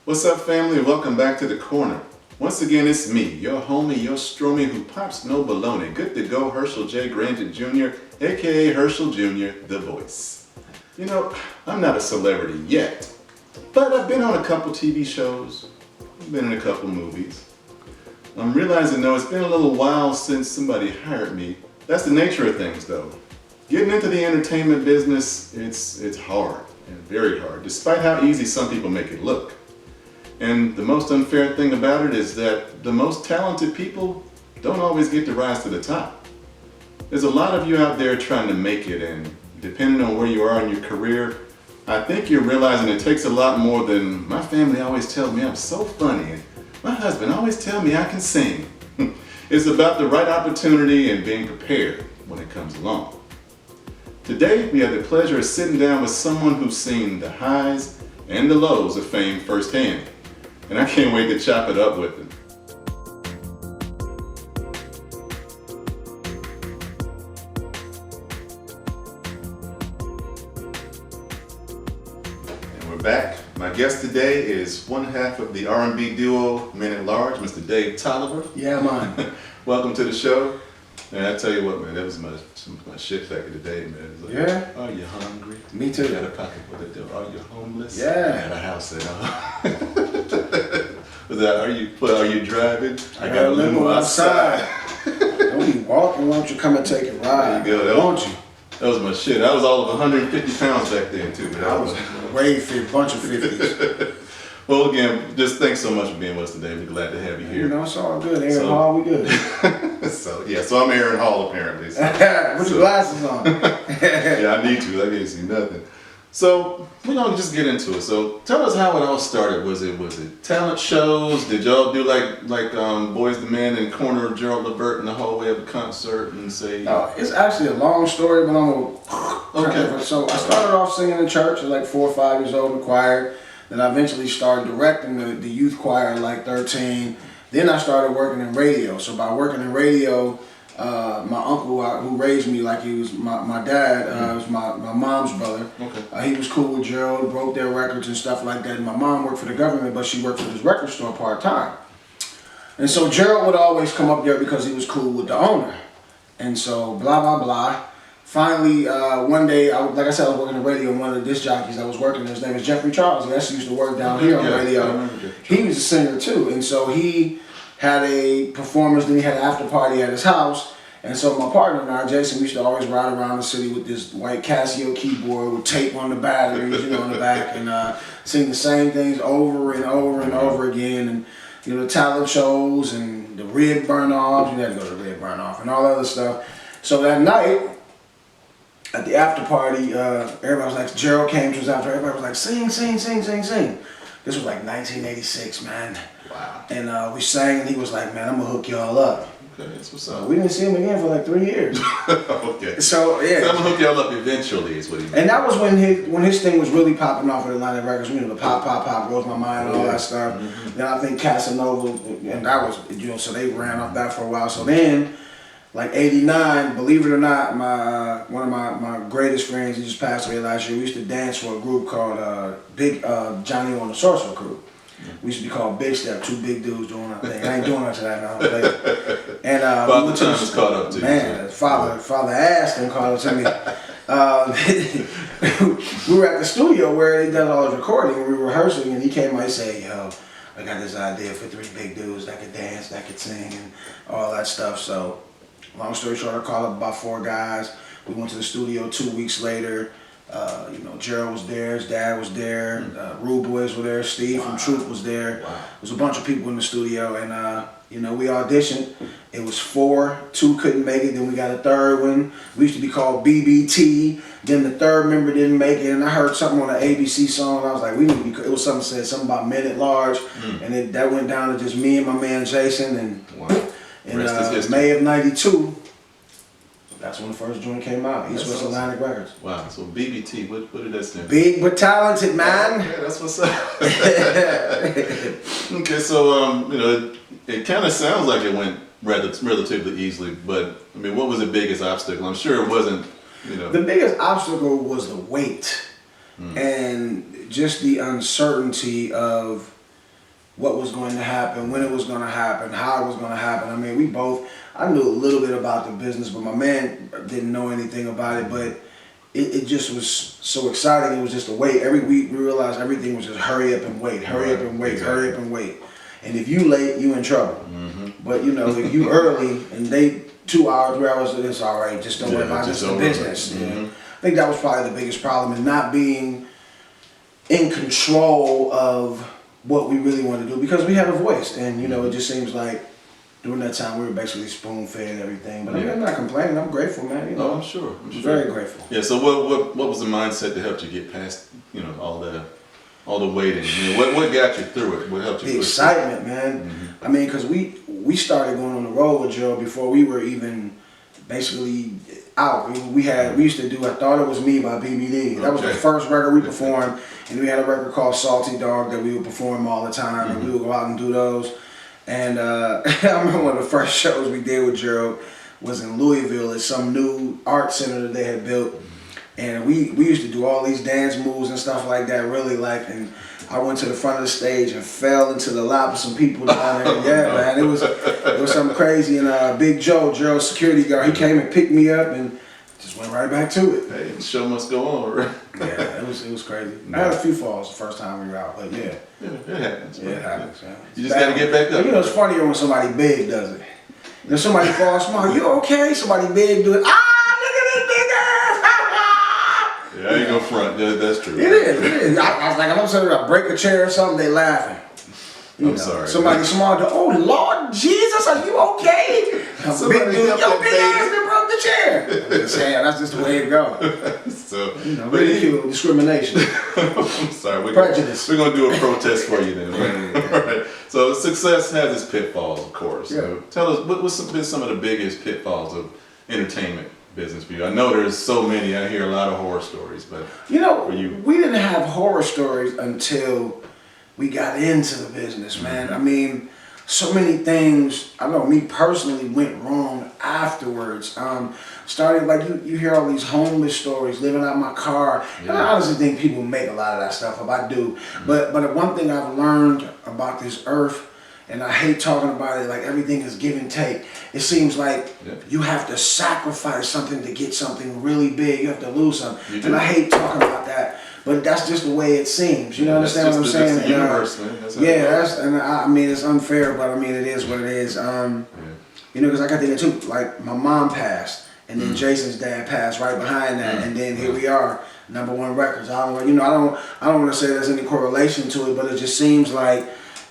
What's up, family? Welcome back to The Corner. Once again, it's me, your homie, your stromie who pops no baloney. Good to go, Herschel J. Grandin Jr., aka Herschel Jr., The Voice. You know, I'm not a celebrity yet, but I've been on a couple TV shows, I've been in a couple movies. I'm realizing, though, it's been a little while since somebody hired me. That's the nature of things, though. Getting into the entertainment business, it's hard, and very hard, despite how easy some people make it look. And the most unfair thing about it is that the most talented people don't always get to rise to the top. There's a lot of you out there trying to make it, and depending on where you are in your career, I think you're realizing it takes a lot more than my family always tells me I'm so funny, and my husband always tells me I can sing. It's about the right opportunity and being prepared when it comes along. Today, we have the pleasure of sitting down with someone who's seen the highs and the lows of fame firsthand. And I can't wait to chop it up with him. And we're back. My guest today is one half of the R&B duo Men at Large, Mr. Dave Tolliver. Yeah, man. Welcome to the show. And I tell you what, man, that was my shit back in the day, man. It was like, yeah. Are you hungry? Me too. You got a pocket full of dough. Are you homeless? Yeah. I had a house at home. Was that, are you driving? I got a limo outside. Don't be walking, why don't you come and take a ride? There you go. Won't you? That was my shit. I was all of 150 pounds back then, too. I was way fit, bunch of 50s. Well, again, just thanks so much for being with us today. We're glad to have you here. You know, it's all good. Aaron Hall, we good. So I'm Aaron Hall, apparently. So. Put your glasses on. Yeah, I need to. I can't see nothing. So we're gonna just get into it. So tell us how it all started. Was it talent shows? Did y'all do like Boys the Men and corner Gerald Levert in the hallway of a concert and say? No, it's actually a long story, but I'm gonna. Okay. So I started off singing in church at like 4 or 5 years old in the choir. Then I eventually started directing the youth choir at like 13. Then I started working in radio. So by working in radio, my uncle who raised me, like he was my dad, was my mom's brother. Okay. He was cool with Gerald, broke their records and stuff like that. And my mom worked for the government, but she worked for this record store part-time. And so Gerald would always come up there because he was cool with the owner. And so blah, blah, blah. Finally, one day, like I said, I was working the radio, and one of the disc jockeys that was working, his name was Jeffrey Charles. He actually used to work down here on radio. He was a singer too, and so he had a performance, then he had an after party at his house. And so my partner and I, Jason, we used to always ride around the city with this white Casio keyboard with tape on the batteries, you know, in the back, and sing the same things over and over and over again. And you know, the talent shows and the rib burn-offs. You had to go to the rib burn-off and all that other stuff. So that night, at the after party, everybody was like, Gerald came to us after, everybody was like, sing, sing, sing, sing, sing. This was like 1986, man. Wow. And we sang, and he was like, man, I'm gonna hook y'all up. Okay, that's what's up. We didn't see him again for like 3 years. Okay. So, yeah. So I'm gonna hook y'all up eventually, is what he meant. And that was when his thing was really popping off at Atlantic Records, you know, the pop, pop, pop, blows my mind, and all that stuff. Then I think Casanova, and that was, you know, so they ran off that for a while. So then, like 89, believe it or not, one of my greatest friends, he just passed away last year. We used to dance for a group called Johnny on the Sorcerer Crew. We used to be called Big Step, two big dudes doing our thing. I ain't doing much of that now. And Father Time is caught up to you. Man, Father asked and called up to me. We were at the studio where he does all his recording, and we were rehearsing, and he came out and said, yo, I got this idea for 3 big dudes that could dance, that could sing, and all that stuff. So long story short, I called up about 4 guys. We went to the studio 2 weeks later. You know, Gerald was there, his dad was there, Rude Boys were there, Steve from Troop was there. Wow. There was a bunch of people in the studio, and you know, we auditioned. It was 4, 2 couldn't make it, then we got a 3rd one. We used to be called BBT. Then the 3rd member didn't make it, and I heard something on an ABC song, and I was like, we need to be, it was something said something about Men at Large, and that went down to just me and my man Jason, and in May of '92. That's when the first joint came out, East West Atlantic Records. Wow, so BBT, what did that stand for? Big but talented, man. Yeah, that's what's up. Okay, so you know, it kind of sounds like it went relatively easily, but I mean, what was the biggest obstacle? I'm sure it wasn't, you know. The biggest obstacle was the weight and just the uncertainty of what was going to happen, when it was going to happen, how it was going to happen. I mean, I knew a little bit about the business, but my man didn't know anything about it. But it just was so exciting. It was just a wait. Every week we realized everything was just hurry up and wait, hurry up and wait, hurry up and wait. And if you late, you in trouble. But you know, if you early and they 2 hours, 3 hours, it's all right. Just don't worry about it. It's the business. I think that was probably the biggest problem, is not being in control of what we really want to do, because we have a voice. And you know, it just seems like during that time we were basically spoon-fed and everything. But I'm not complaining. I'm grateful, man. You know, I'm sure. I'm very grateful. Yeah. So what was the mindset that helped you get past, you know, all the waiting? You know, what got you through it? What helped you? The excitement, man. I mean, because we started going on the road with Joe before we were even basically out. We used to do I Thought It Was Me by BBD. That was the first record we performed, and we had a record called Salty Dog that we would perform all the time, and we would go out and do those. And I remember one of the first shows we did with Gerald was in Louisville at some new art center that they had built. And we used to do all these dance moves and stuff like that, really like. And I went to the front of the stage and fell into the lap of some people down there. Yeah, man, it was something crazy. And Big Joe, Gerald's security guard, he came and picked me up and just went right back to it. Hey, the show must go on, right? Yeah, it was crazy. I had a few falls the first time we were out, but yeah. Yeah, it happens. Yeah, it happens. Yeah. You just got to get back up. You know, it's funnier when somebody big does it. If somebody falls small, you okay? Somebody big do it. Ah, look at this big ass. Yeah, I ain't gonna front. That's true. It is. I was like, I'm saying, I break a chair or something, they laughing. I'm sorry. Somebody small, oh Lord Jesus, are you okay? Somebody big dude, your big ass that broke the chair. I'm just saying, that's just the way it goes. So, ridicule, discrimination. I'm sorry. Prejudice. We're gonna do a protest for you then. Right? All right. So success has its pitfalls, of course. Yeah. So tell us, what's been some of the biggest pitfalls of entertainment business for you? I know there's so many. I hear a lot of horror stories, but we didn't have horror stories until we got into the business, man. I mean, so many things, I know me personally, went wrong afterwards. Starting, like, you hear all these homeless stories, living out my car. Yeah. And I honestly think people make a lot of that stuff up. I do. But one thing I've learned about this earth, and I hate talking about it, like everything is give and take. It seems like you have to sacrifice something to get something really big. You have to lose something. And I hate talking about that. But that's just the way it seems. You understand what I'm saying? That's the universe, man. I mean, it's unfair, but I mean, it is what it is. You know, because I got to think too, like, my mom passed, and then Jason's dad passed right behind that, and then here we are, #1 records. I don't want to say there's any correlation to it, but it just seems like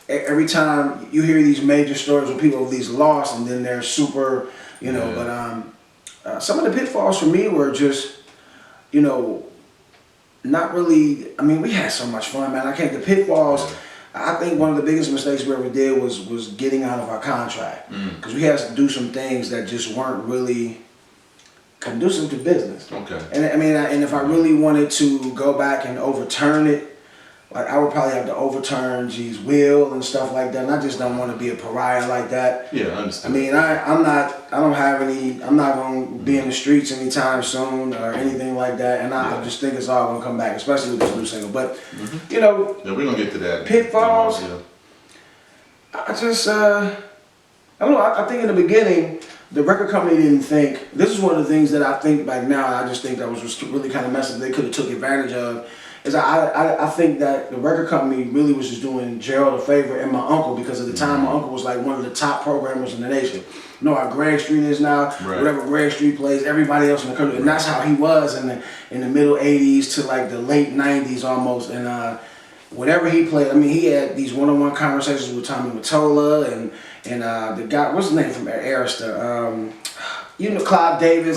every time you hear these major stories where people have these lost, and then they're super, you know. But some of the pitfalls for me were just, you know, not really. I mean, we had so much fun, man. The pitfalls. I think one of the biggest mistakes we ever did was getting out of our contract, because we had to do some things that just weren't really conducive to business. Okay. And I mean, and if I really wanted to go back and overturn it, like, I would probably have to overturn G's will and stuff like that. And I just don't want to be a pariah like that. Yeah, I understand. I mean, I'm not going to be in the streets anytime soon or anything like that. And I just think it's all going to come back, especially with this new single. But, you know. Yeah, we're going to get to that. Pitfalls. I just, I don't know. I think in the beginning, the record company didn't think. This is one of the things that I think back now, I just think that was just really kind of messed up. They could have took advantage of. Is I think that the record company really was just doing Gerald a favor and my uncle, because at the time my uncle was like one of the top programmers in the nation. You know how Greg Street is now? Right. Whatever Greg Street plays, everybody else in the country. And that's how he was in the middle 80s to like the late 90s almost. And whatever he played, I mean, he had these one-on-one conversations with Tommy Mottola and the guy, what's his name from Arista? You know, Clive Davis.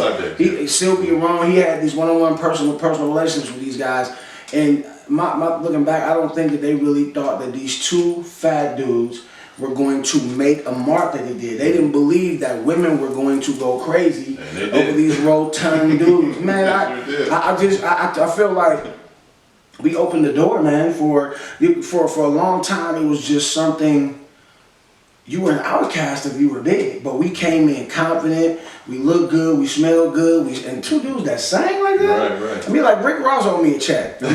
Sylvia Rowan. He had these one-on-one personal relationships with these guys. And my looking back, I don't think that they really thought that these two fat dudes were going to make a mark that they did. They didn't believe that women were going to go crazy over these rotund dudes. Man, I feel like we opened the door, man. For a long time, it was just something you were an outcast if you were big, but we came in confident, we looked good, we smelled good, and two dudes that sang like that. Right. I mean, like Rick Ross owed me a check. I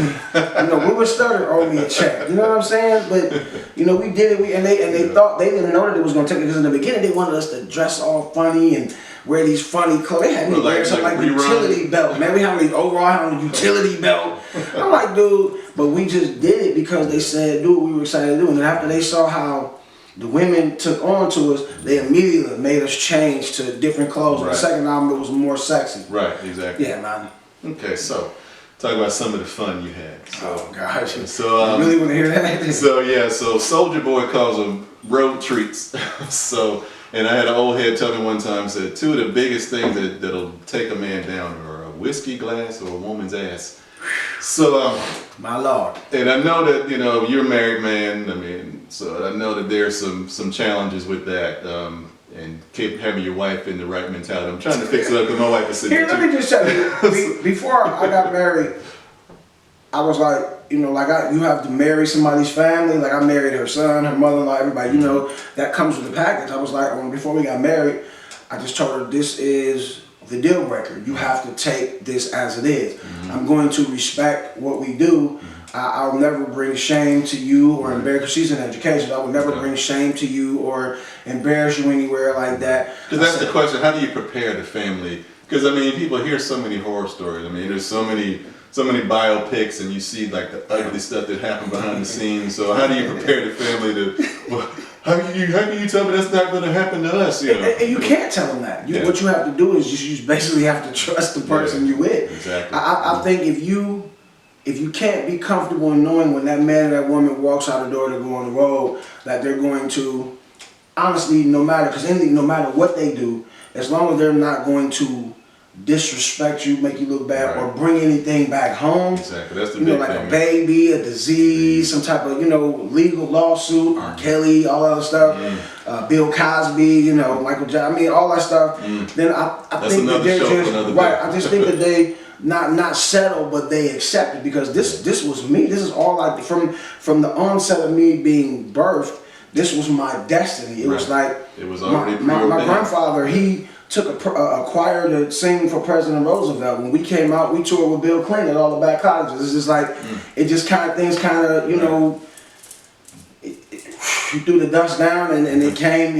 mean, Ruben Studdard owed me a check. You know what I'm saying? But we did it. And they thought they didn't know that it was gonna take it, because in the beginning they wanted us to dress all funny and wear these funny clothes. They had me wear something like utility belt. Man, we had me overall on a utility belt. I'm like, dude, but we just did it because they said do what we were excited to do. And then after they saw how the women took on to us, they immediately made us change to different clothes. Right. The second album, it was more sexy. Right, exactly. Yeah, man. Okay, so talk about some of the fun you had. Oh gosh. So I really want to hear that. So Soulja Boy calls them road treats. And I had an old head tell me one time, said 2 of the biggest things that'll take a man down are a whiskey glass or a woman's ass. So my Lord. And I know that you're a married man. I mean, so I know that there's some challenges with that. And keep having your wife in the right mentality. I'm trying to fix it up because my wife is sitting here. Let me just tell you, before I got married, I was like, you have to marry somebody's family. Like I married her son, her mother-in-law, everybody. That comes with the package. I was like, before we got married, I just told her this is the deal breaker. You have to take this as it is. Mm-hmm. I'm going to respect what we do. I'll never bring shame to you or embarrass, because she's in education. I will never bring shame to you or embarrass you anywhere like that. Because that's the question, how do you prepare the family? Because I mean, people hear so many horror stories. I mean, there's so many biopics, and you see like the ugly stuff that happened behind the scenes. So how do you prepare the family to, how can you tell me that's not going to happen to us? And you can't tell them that. What you have to do is you basically have to trust the person you're with. Exactly. I think if you can't be comfortable in knowing when that man or that woman walks out the door to go on the road, that they're going to, honestly, no matter what they do, as long as they're not going to disrespect you, make you look bad, or bring anything back home. Exactly, that's the big like thing. A baby, a disease, some type of legal lawsuit, R. Kelly, all that other stuff, Bill Cosby, Michael Jackson, I mean all that stuff. Then I think that they're just right. I just think that they not settle, but they accept it, because this was me. This is all like from the onset of me being birthed. This was my destiny. It was like it was already my grandfather. He took a choir to sing for President Roosevelt. When we came out, we toured with Bill Clinton at all the back colleges. It's just like it just things you threw the dust down, and it came.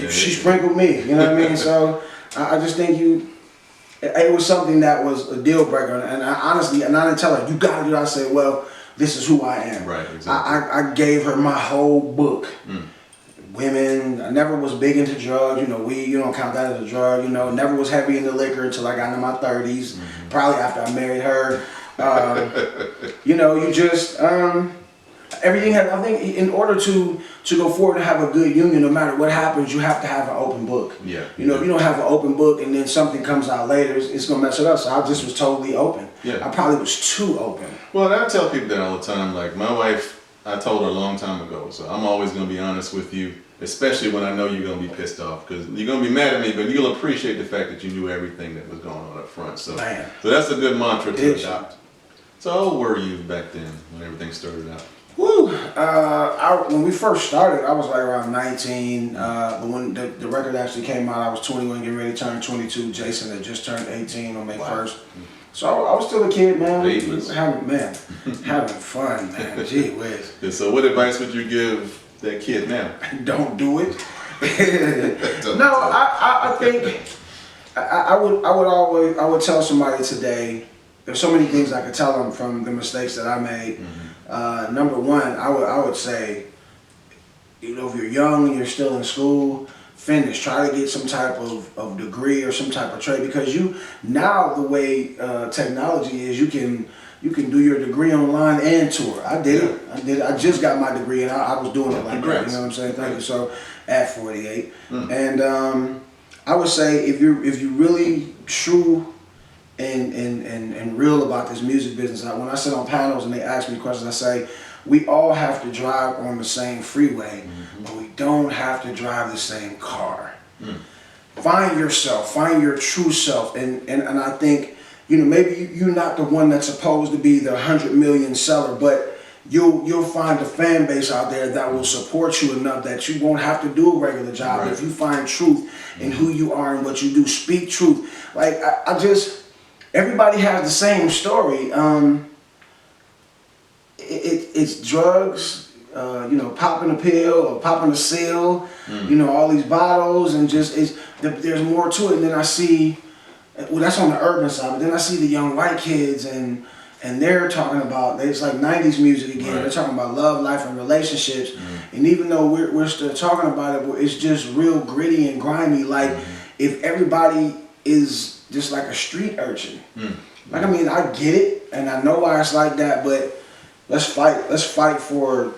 She sprinkled me. You know what I mean? So I just think it was something that was a deal breaker, and I didn't tell her you got to do that. I said, well, this is who I am. Right. Exactly. I gave her my whole book. Women, I never was big into drugs. You don't count that as a drug. Never was heavy into liquor until I got into my 30s. Probably after I married her. You just everything has. I think in order to go forward and have a good union, no matter what happens, you have to have an open book. Yeah. If you don't have an open book and then something comes out later, it's gonna mess it up. So I just was totally open. Yeah. I probably was too open. Well, I tell people that all the time. Like my wife, I told her a long time ago. So I'm always gonna be honest with you, especially when I know you're gonna be pissed off, because you're gonna be mad at me, but you'll appreciate the fact that you knew everything that was going on up front. So that's a good mantra to adopt. So how old were you back then when everything started out? Woo! When we first started, I was like around 19. But when the record actually came out, I was 21, getting ready to turn 22. Jason had just turned 18 on May 1st. So I was still a kid, man. Having fun, man. Gee whiz. Yeah, so what advice would you give that kid now? Don't do it. No, I think I would tell somebody today. There's so many things I could tell them from the mistakes that I made. Number one, I would say, if you're young and you're still in school, finish. Try to get some type of degree or some type of trade, because now the way technology is, you can do your degree online and tour. I did it. I just got my degree, and I was doing it like that. You know what I'm saying? Thank you. So at 48, and I would say if you're really true and real about this music business. When I sit on panels and they ask me questions, I say, we all have to drive on the same freeway, but we don't have to drive the same car. Find yourself, find your true self, and I think, maybe you're not the one that's supposed to be the 100 million seller, but you'll find a fan base out there that will support you enough that you won't have to do a regular job. Right. If you find truth in who you are and what you do, speak truth. Like I just, everybody has the same story. It's drugs, popping a pill or popping a seal, all these bottles, and just there's more to it. And then I see, well, that's on the urban side, but then I see the young white kids and they're talking about, it's like 90s music again. Right. They're talking about love, life, and relationships. And even though we're still talking about it, it's just real gritty and grimy. Like if everybody is just like a street urchin. Like, I mean, I get it and I know why it's like that, but let's fight for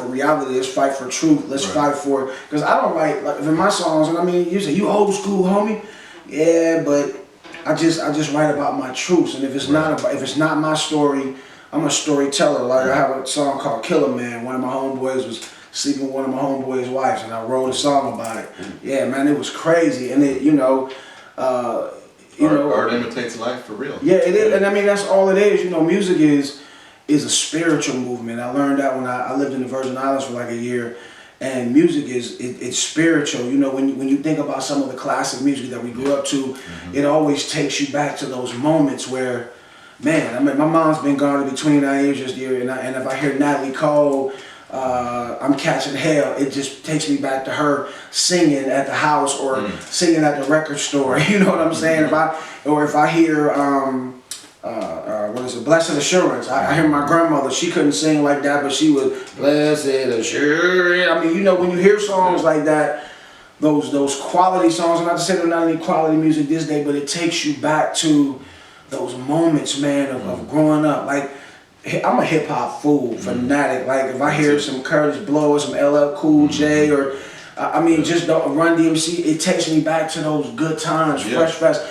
reality. Let's fight for truth. Let's fight for, because I don't write, like in my songs, and I mean, you say, you old school, homie. Yeah, but I just write about my truths, and if it's not my story, I'm a storyteller. Like I have a song called Killer Man. One of my homeboys was sleeping with one of my homeboys' wives, and I wrote a song about it. Yeah, man, it was crazy, and it, art imitates life for real. Yeah, it is, and I mean that's all it is. Music is a spiritual movement. I learned that when I lived in the Virgin Islands for like a year. And music it's spiritual. When you think about some of the classic music that we grew up to, it always takes you back to those moments where, man, I mean, my mom's been gone between 9 years this year, and if I hear Natalie Cole, I'm Catching Hell, it just takes me back to her singing at the house or singing at the record store. You know what I'm saying? If I hear what is it? Blessed Assurance. I hear my grandmother. She couldn't sing like that, but she was Blessed Assurance. I mean, when you hear songs like that, those quality songs. Not to say they're not any quality music this day, but it takes you back to those moments, man, of growing up. Like I'm a hip hop fool, fanatic. Like if I hear some Curtis Blow or some LL Cool J or just Run DMC, it takes me back to those good times, Fresh Fest.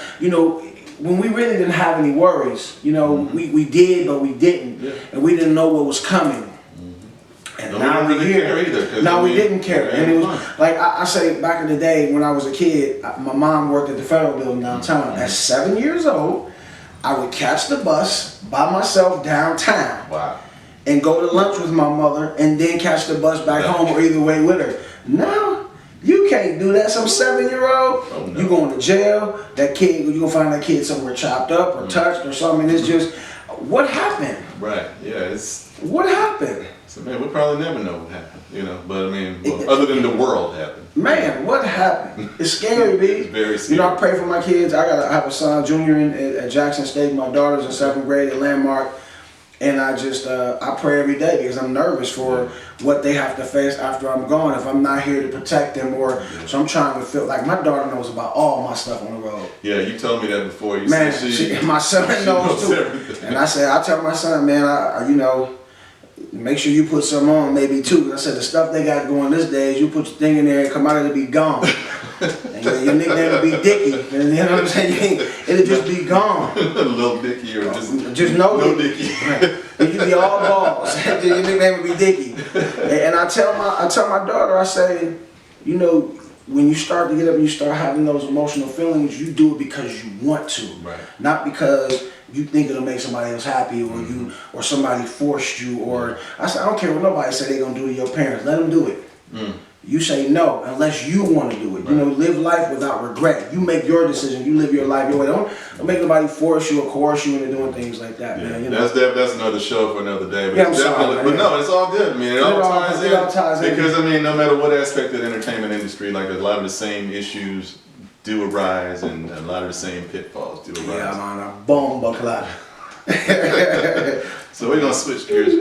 When we really didn't have any worries, we did, but we didn't, and we didn't know what was coming. And now we're here. Now we didn't care, and it was like I say back in the day when I was a kid, my mom worked at the Federal Building downtown. At 7 years old, I would catch the bus by myself downtown. Wow. And go to lunch with my mother, and then catch the bus back home or either way with her. Now. You can't do that. Some 7-year-old, you going to jail. That kid, you gonna find that kid somewhere chopped up or touched or something. It's just, what happened? Right. Yeah. What happened? So man, we'll probably never know what happened. But I mean, other than the world happened. Man, what happened? It's scary, B. It's very scary. I pray for my kids. I have a son, junior at Jackson State. My daughter's in 7th grade at Landmark. And I just, I pray every day because I'm nervous for what they have to face after I'm gone if I'm not here to protect them so I'm trying to feel like my daughter knows about all my stuff on the road. Yeah, you told me that before. Man, my son knows too. Everything. And I tell my son, man, make sure you put some on maybe too. I said, the stuff they got going this days, you put your thing in there and come out, it'll be gone. And your nickname will be Dickie. And you know what I'm saying? It'll just be gone. Little Dickie or just no Dickie. You be all balls. Your nickname will be Dickie. And I tell my daughter, I say, when you start to get up and you start having those emotional feelings, you do it because you want to, not because you think it'll make somebody else happy or somebody forced you. Or I said, I don't care what nobody say they're gonna do to your parents. Let them do it. You say no unless you want to do it. Live life without regret. You make your decision. You live your life your way. Don't make nobody force you or coerce you into doing things like that, man. That's another show for another day. But I'm sorry, but no, it's all good. I mean, it all ties in. Because I mean, no matter what aspect of the entertainment industry, like a lot of the same issues do arise, and a lot of the same pitfalls do arise. Yeah, man, a bomb buckle. So we're gonna switch gears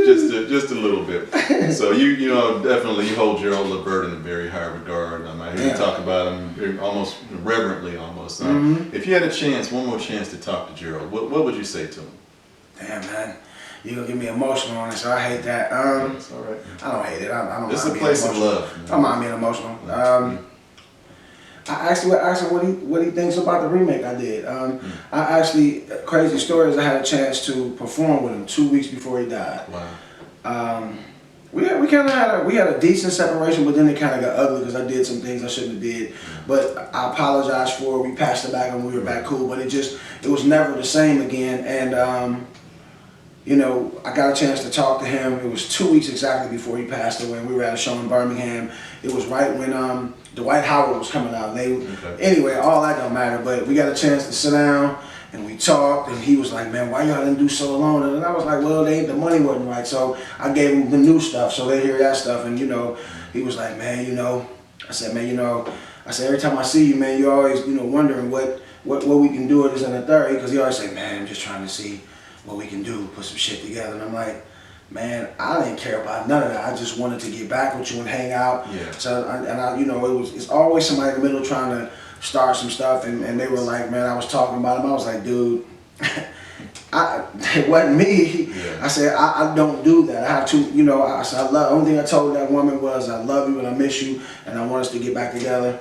just a little bit. So you definitely you hold Gerald Levert in a very high regard. I hear you talk about him almost reverently, almost. If you had one more chance to talk to Gerald, what would you say to him? Damn, man, you're gonna get me emotional on this. So I hate that. It's all right. I don't hate it. I don't. It's a place of love. I don't mind being emotional. I actually asked him what he thinks about the remake I did. I actually, crazy stories, I had a chance to perform with him 2 weeks before he died. Wow. We kind of had a decent separation, but then it kind of got ugly because I did some things I shouldn't have did. But I apologized for it. We passed it back and we were back cool. But it was never the same again. And you know, I got a chance to talk to him. It was 2 weeks exactly before he passed away. We were at a show in Birmingham. It was right when Dwight Howard was coming out. Anyway, all that don't matter. But we got a chance to sit down and we talked. And he was like, "Man, why y'all didn't do So Alone?" And I was like, "Well, the money wasn't right." So I gave him the new stuff, so they hear that stuff. And you know, he was like, "Man, you know," I said, "Man, you know," I said, "Every time I see you, man, you always, you know, wondering what we can do with this and the third." Because he always say, "Man, I'm just trying to see what we can do, put some shit together." And I'm like, "Man, I didn't care about none of that. I just wanted to get back with you and hang out." Yeah. So, I you know, it's always somebody in the middle trying to start some stuff. And they were like, "Man," I was talking about him. I was like, "Dude, it wasn't me." Yeah. I said, I don't do that. I have to, you know, I said, only thing I told that woman was, I love you and I miss you and I want us to get back together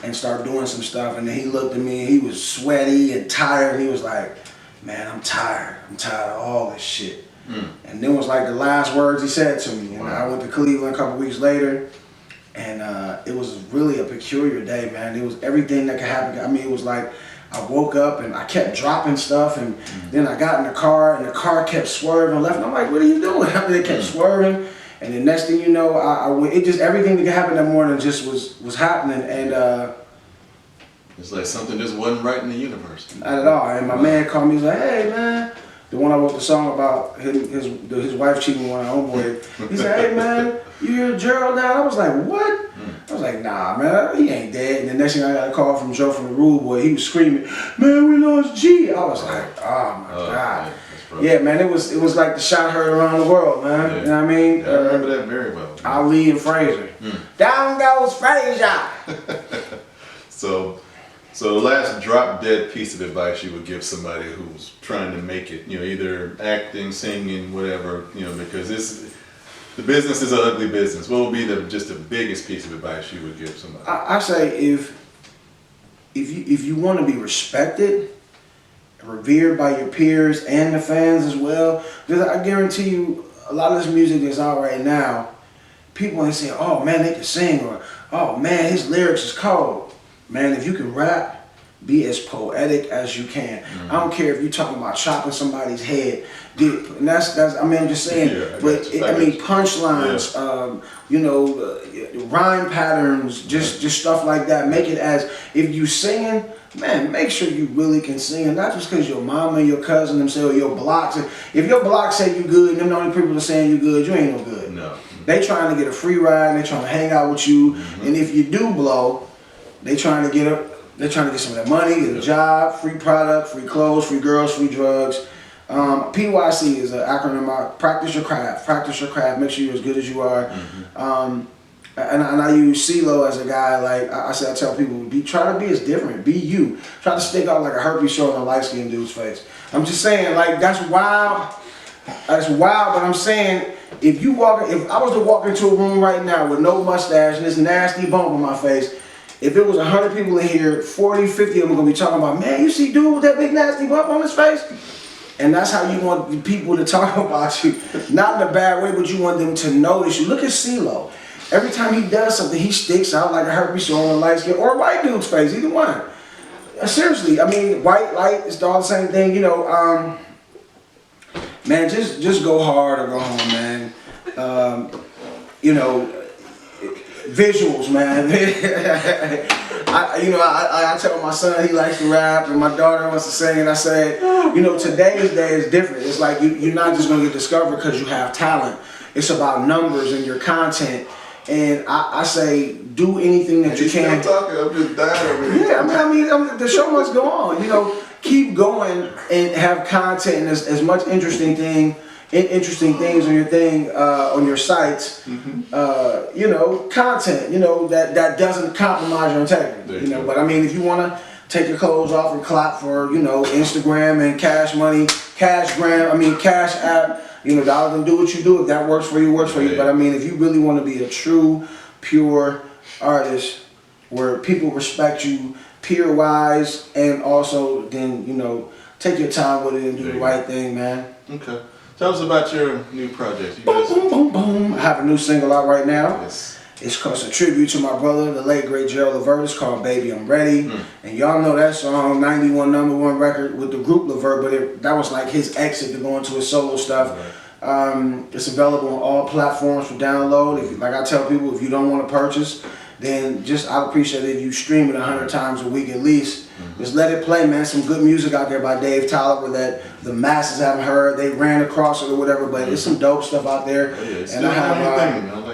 and start doing some stuff. And then he looked at me and he was sweaty and tired. And he was like, "Man, I'm tired. I'm tired of all this shit." And then was like the last words he said to me. And I went to Cleveland a couple weeks later, and it was really a peculiar day, man. It was everything that could happen. I mean, it was like I woke up and I kept dropping stuff, and then I got in the car and the car kept swerving left. And I'm like, "What are you doing?" I mean, it kept swerving, and the next thing you know, I went. It just everything that could happen that morning just was happening, and it's like something just wasn't right in the universe. not at all. And my man called me. He's like, "Hey, man." The one I wrote the song about, his wife cheating on her homeboy. He said, "Hey, man, you hear Gerald now?" I was like, "What?" I was like, "Nah, man, he ain't dead." And the next thing I got a call from Joe from the Rude Boy. He was screaming, "Man, we lost G." I was like, "Oh my God." Yeah, man, it was like the shot heard around the world, man. Yeah. You know what I mean? Yeah, I remember that very well. Ali and Fraser. Down goes Fraser. So the last drop dead piece of advice you would give somebody who's trying to make it, you know, either acting, singing, whatever, you know, because the business is an ugly business. What would be just the biggest piece of advice you would give somebody? I say if you want to be respected, revered by your peers and the fans as well, because I guarantee you a lot of this music that's out right now, people ain't saying, "Oh man, they can sing," or "Oh man, his lyrics is cold." Man, if you can rap, be as poetic as you can. I don't care if you're talking about chopping somebody's head. And that's I mean, I'm just saying, I mean, punchlines, you know, rhyme patterns, just stuff like that. Make it as, if you singing, man, make sure you really can sing. Not just because your mama, your cousin, them say, or your blocks. If your blocks say you good, and them the only people that saying you good, you ain't no good. No. They trying to get a free ride, and they trying to hang out with you. And if you do blow, they're trying to get some of that money, get a job, free product, free clothes, free girls, free drugs. PYC is an acronym of practice your craft. Practice your craft. Make sure you're as good as you are. And I use CeeLo as a guy. Like I tell people, try to be as different. Be you. Try to stick out like a herpes show on a light skinned dude's face. I'm just saying, like, that's wild. That's wild. But I'm saying, if I was to walk into a room right now with no mustache and this nasty bump on my face, if it was 100 people in here, 40, 50 of them are going to be talking about, "Man, you see dude with that big nasty bump on his face?" And that's how you want people to talk about you. Not in a bad way, but you want them to notice you. Look at CeeLo. Every time he does something, he sticks out like a herpes show on a light skin or a white dude's face, either one. Seriously, I mean, white, light, it's all the same thing, you know. Man, just go hard or go home, man. You know, visuals, man. I tell my son he likes to rap, and my daughter wants to sing, and I said, you know, today's day is different. It's like you're not just going to get discovered because you have talent. It's about numbers and your content. And I say, do anything that you can. Still talking, I'm just dying over here. Yeah, I mean, the show must go on. You know, keep going and have content and as much interesting things on your thing, on your sites. You know, content. You know that doesn't compromise your integrity. You know, but I mean, if you want to take your clothes off and clap for, you know, Instagram and Cash Money, Cash App. You know, dollars, and do what you do. If that works for you, works for you. But I mean, if you really want to be a true, pure artist where people respect you peer-wise, and also then, you know, take your time with it and do the right thing, man. Okay. Tell us about your new project. Boom, boom, boom, boom. I have a new single out right now. Yes. It's a tribute to my brother, the late great Gerald Levert. It's called Baby I'm Ready. And y'all know that song, 91 #1 record with the group Levert, but that was like his exit to go into his solo stuff. It's available on all platforms for download. Like I tell people, if you don't want to purchase, then I'd appreciate it if you stream it 100 times a week at least. Just let it play, man. Some good music out there by Dave Tolliver that the masses haven't heard. They ran across it or whatever, but there's some dope stuff out there.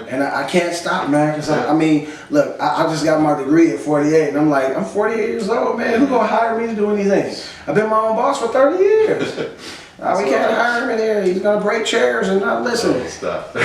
And I can't stop, man. Cause I mean, look, I just got my degree at 48, and I'm like, I'm 48 years old, man. Who gonna hire me to do anything? I've been my own boss for 30 years. We can't hire him in here. He's gonna break chairs and not listen. Stop.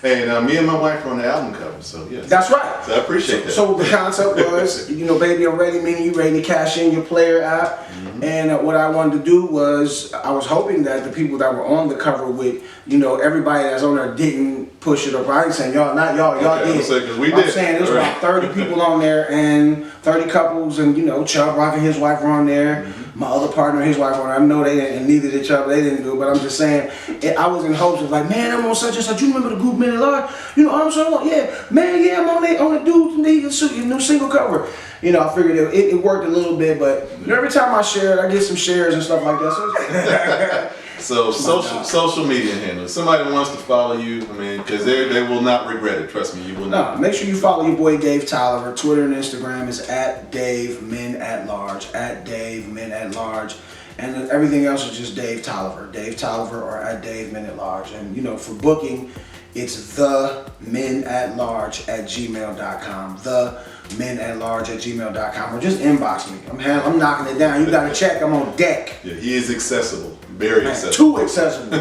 Hey, me and my wife are on the album cover, so yes. That's right. So I appreciate that. So the concept was, Baby I'm Ready, meaning you ready to cash in your player app. And what I wanted to do was, I was hoping that the people that were on the cover with, everybody that's on there didn't push it up. I ain't saying y'all, not y'all did. I'm saying there's about 30 people on there and 30 couples, and Chubb Rock and his wife were on there. My other partner and his wife were on there. I know they didn't, and neither did Chubb, they didn't do it, but I'm just saying, I was in hopes of like, man, I'm on such and such. You remember the group Men at Large? I'm so, yeah, man, yeah, I'm on the dude new single cover. I figured it worked a little bit, but every time I share it, I get some shares and stuff like that. So social media handles. Somebody wants to follow you, because they will not regret it. Trust me, you will not. No, make sure you follow your boy Dave Tolliver. Twitter and Instagram is @DaveMenAtLarge, @DaveMenAtLarge. And everything else is just Dave Tolliver. Dave Tolliver or @DaveMenAtLarge. And for booking, it's themenatlarge@gmail.com. themenatlarge@gmail.com. Or just inbox me. I'm knocking it down. You got to check. I'm on deck. Yeah, he is accessible. Very accessible. Too accessible.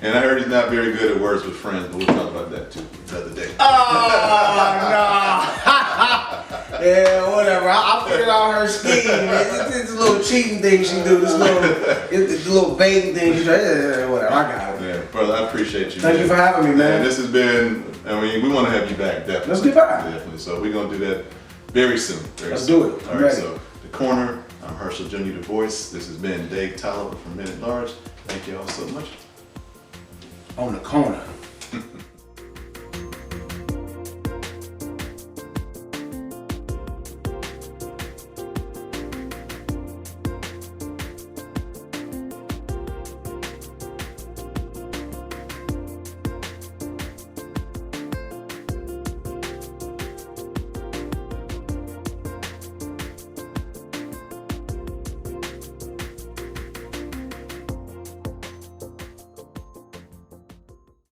And I heard he's not very good at words with friends, but we'll talk about that too the other day. Oh, no. Yeah, whatever. I figured out her scheme. It's a little cheating thing she do. This little baiting thing. Yeah, whatever. I got it. Yeah, brother, I appreciate you. Thank you for having me, man. And this has been, we want to have you back, definitely. Let's get back. Definitely. So we're going to do that very soon. Let's do it. All right, so The Corner, I'm Herschel Jr., the voice. This has been Dave Tolliver from Men at Large. Thank you all so much. On the Corner.